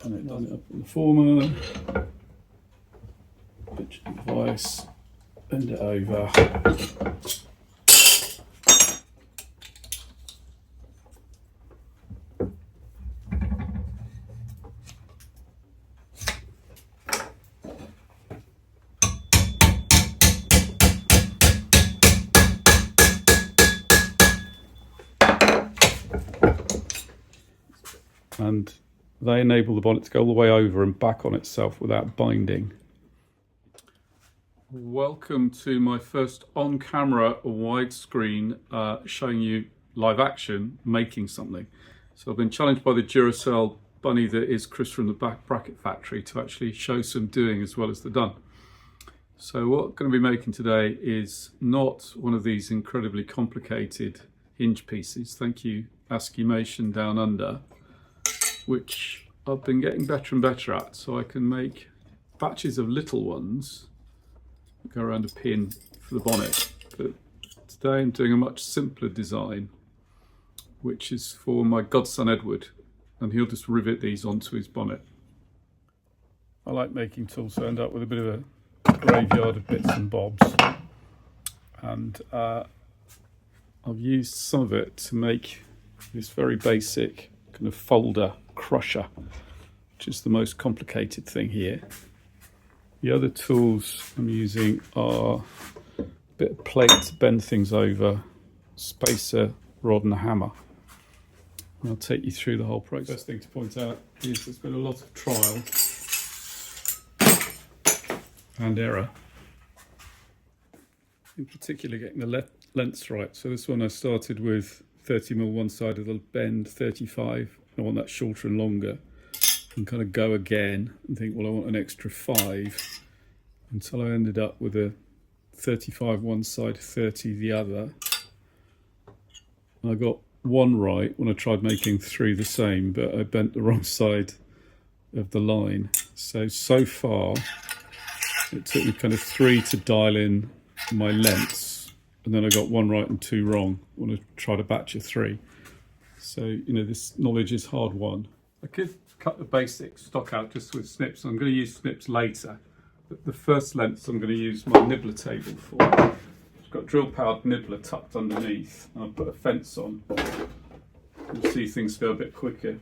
and it line it up on the former, pitch the device, bend it over. And they enable the bonnet to go all the way over and back on itself without binding. Welcome to my first on-camera widescreen showing you live action making something. So I've been challenged by the Duracell bunny that is Chris from the Back Bracket Factory to actually show some doing as well as the done. So what I'm going to be making today is not one of these incredibly complicated hinge pieces. Thank you, Askimation Down Under, which I've been getting better and better at, so I can make batches of little ones that go around a pin for the bonnet. But today I'm doing a much simpler design, which is for my godson Edward, and he'll just rivet these onto his bonnet. I like making tools, so I end up with a bit of a graveyard of bits and bobs, and I've used some of it to make this very basic kind of folder crusher, which is the most complicated thing here. The other tools I'm using are a bit of plate to bend things over, spacer, rod and a hammer. And I'll take you through the whole process. First thing to point out is there's been a lot of trial and error, in particular getting the lengths right. So this one I started with 30mm one side of the bend, 35. I want that shorter and longer, and kind of go again and think, well, I want an extra 5, until I ended up with a 35 one side, 30 the other. And I got one right when I tried making 3 the same, but I bent the wrong side of the line. So far, it took me kind of 3 to dial in my lengths, and then I got 1 right and 2 wrong when I tried a batch of 3. So, you know, this knowledge is hard won. I could cut the basic stock out just with snips. I'm going to use snips later. But the first lengths I'm going to use my nibbler table for. It's got a drill powered nibbler tucked underneath. And I'll put a fence on. You'll see things go a bit quicker.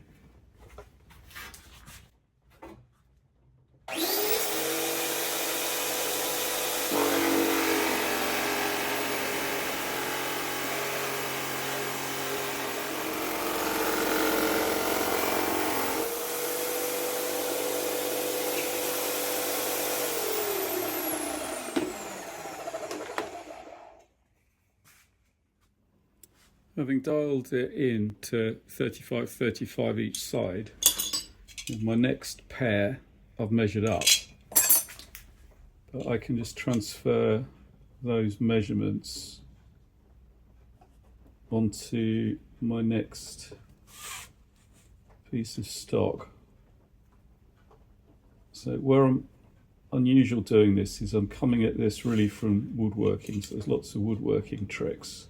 Having dialed it in to 35 each side, with my next pair I've measured up, but I can just transfer those measurements onto my next piece of stock. So where I'm unusual doing this is I'm coming at this really from woodworking, so there's lots of woodworking tricks.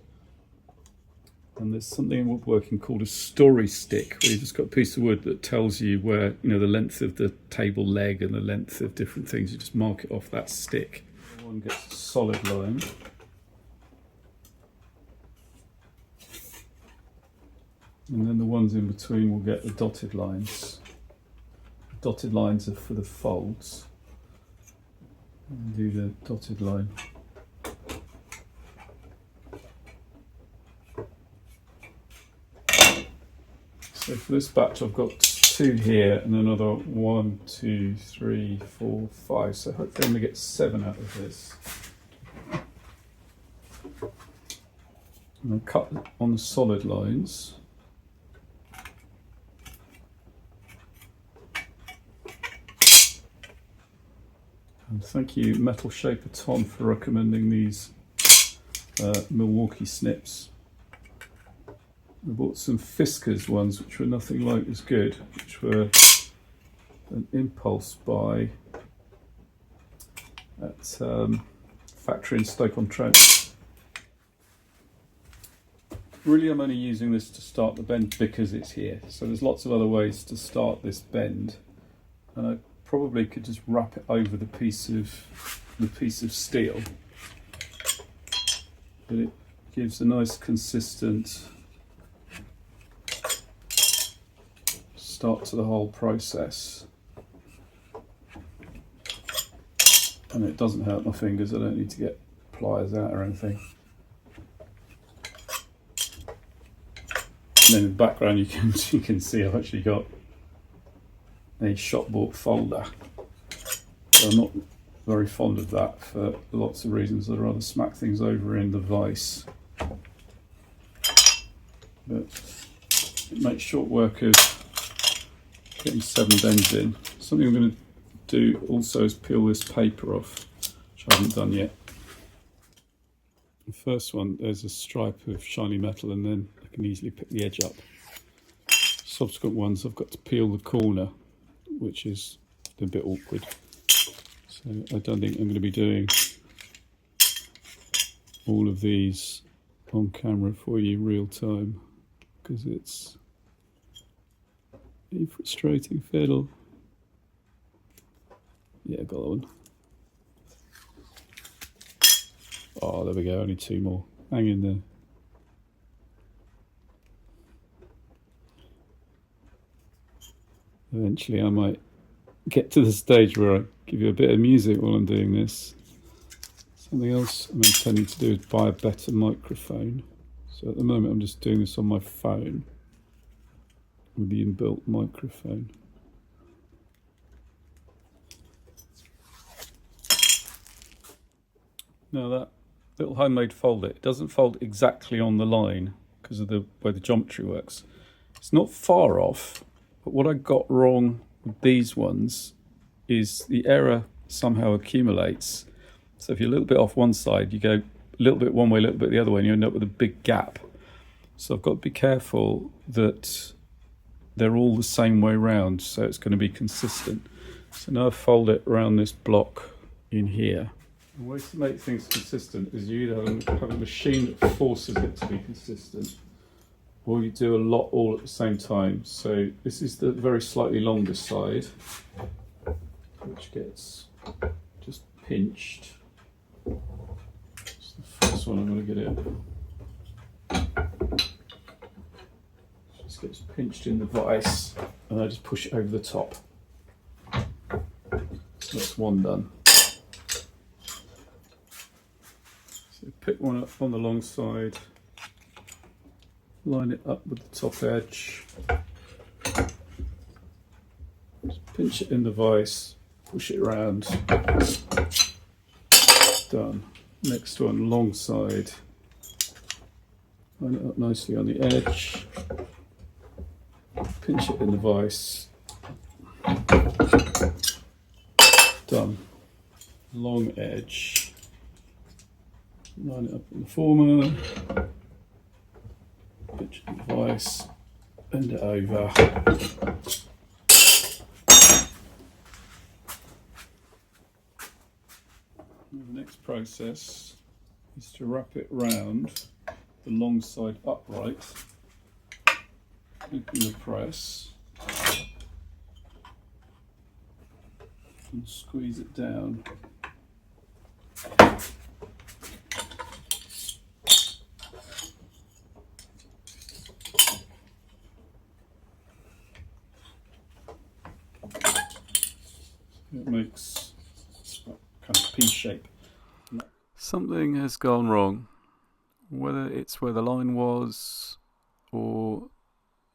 And there's something in woodworking called a story stick, where you've just got a piece of wood that tells you where, you know, the length of the table leg and the length of different things. You just mark it off that stick. One gets a solid line. And then the ones in between will get the dotted lines. The dotted lines are for the folds. And do the dotted line. So for this batch I've got 2 here and another 1, 2, 3, 4, 5. So hopefully I'm going to get 7 out of this. And I'll cut on the solid lines. And thank you Metal Shaper Tom for recommending these Milwaukee snips. I bought some Fiskars ones, which were nothing like as good, which were an impulse buy at factory in Stoke-on-Trent. Really, I'm only using this to start the bend because it's here. So there's lots of other ways to start this bend, and I probably could just wrap it over the piece of steel, but it gives a nice consistent start to the whole process, and it doesn't hurt my fingers. I don't need to get pliers out or anything. And then in the background you can see I've actually got a shop bought folder. So I'm not very fond of that for lots of reasons. I'd rather smack things over in the vise, but it makes short work of getting 7 bends in. Something I'm going to do also is peel this paper off, which I haven't done yet. The first one, there's a stripe of shiny metal, and then I can easily pick the edge up. Subsequent ones, I've got to peel the corner, which is a bit awkward. So I don't think I'm going to be doing all of these on camera for you real time, because it's a frustrating fiddle. Yeah, got that one. Oh, there we go, only 2 more. Hang in there. Eventually I might get to the stage where I give you a bit of music while I'm doing this. Something else I'm intending to do is buy a better microphone. So at the moment I'm just doing this on my phone with the inbuilt microphone. Now that little homemade folder, it doesn't fold exactly on the line because of the way the geometry works. It's not far off, but what I got wrong with these ones is the error somehow accumulates. So if you're a little bit off one side, you go a little bit one way, a little bit the other way, and you end up with a big gap. So I've got to be careful that they're all the same way round, so it's going to be consistent. So now I fold it around this block in here. The way to make things consistent is you either have a machine that forces it to be consistent, or you do a lot all at the same time. So this is the very slightly longer side, which gets just pinched. It's the first one I'm going to get in. Just gets pinched in the vise, and I just push it over the top. So that's one done. So pick one up on the long side, line it up with the top edge, just pinch it in the vise, push it around, done. Next one, long side, line it up nicely on the edge, pinch it in the vise, done. Long edge, line it up in the former, pinch the vise, bend it over. The next process is to wrap it round the long side upright, open the press, and squeeze it down. It makes a kind of P shape. Something has gone wrong. Whether it's where the line was or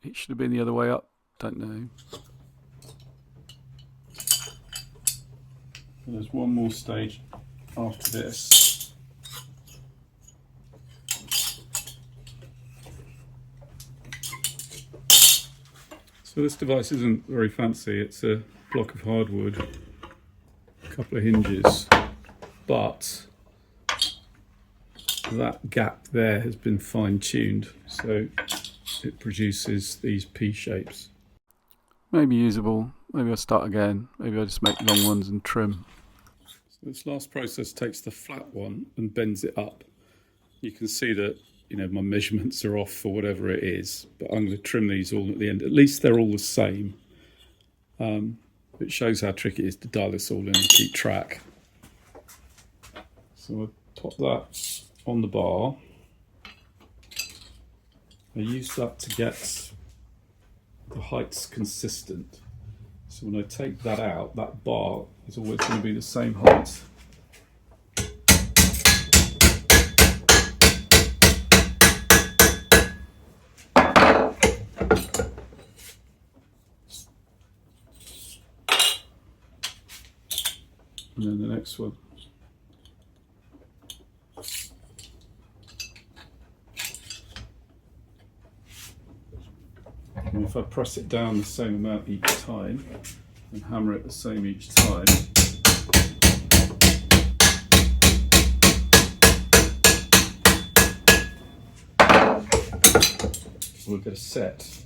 it should have been the other way up, don't know. There's one more stage after this. So this device isn't very fancy. It's a block of hardwood, a couple of hinges, but that gap there has been fine-tuned, so it produces these P shapes. Maybe usable, maybe I'll start again, maybe I'll just make long ones and trim. So this last process takes the flat one and bends it up. You can see that, you know, my measurements are off for whatever it is, but I'm going to trim these all at the end. At least they're all the same. It shows how tricky it is to dial this all in and keep track. So we'll pop that on the bar. I use that to get the heights consistent. So when I take that out, that bar is always going to be the same height. And then the next one. And if I press it down the same amount each time and hammer it the same each time, we'll get a set.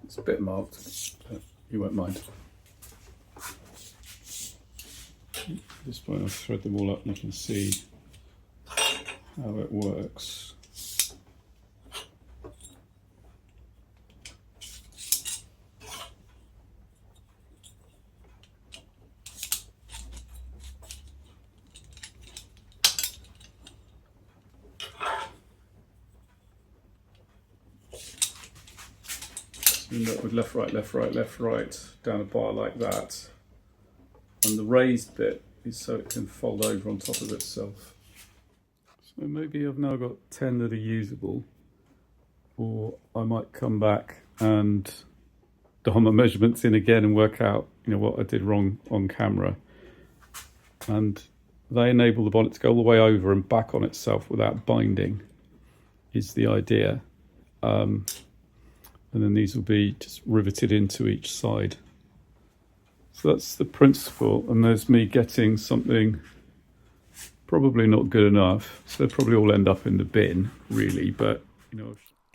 It's a bit marked, but you won't mind. At this point I'll thread them all up and you can see how it works. End up with left, right, left, right, left, right down a bar like that. And the raised bit is so it can fold over on top of itself. So maybe I've now got 10 that are usable, or I might come back and dial my measurements in again and work out, what I did wrong on camera. And they enable the bonnet to go all the way over and back on itself without binding, is the idea. And then these will be just riveted into each side. So that's the principle, and there's me getting something probably not good enough, so they'll probably all end up in the bin, really, but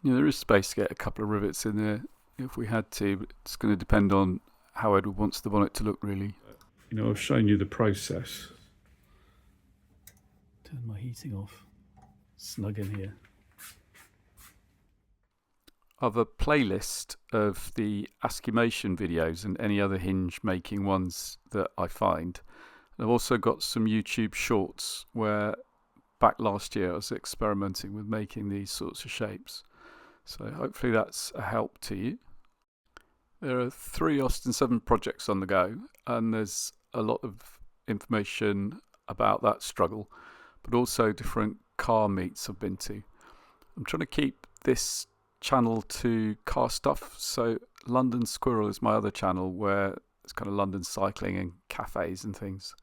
there is space to get a couple of rivets in there if we had to, but it's going to depend on how Edward wants the bonnet to look, really. I've shown you the process. Turn my heating off. Snug in here. I have a playlist of the Askimation videos and any other hinge making ones that I find. And I've also got some YouTube shorts where back last year I was experimenting with making these sorts of shapes. So hopefully that's a help to you. There are 3 Austin 7 projects on the go, and there's a lot of information about that struggle, but also different car meets I've been to. I'm trying to keep this channel to car stuff, so London Squirrel is my other channel where it's kind of London cycling and cafes and things.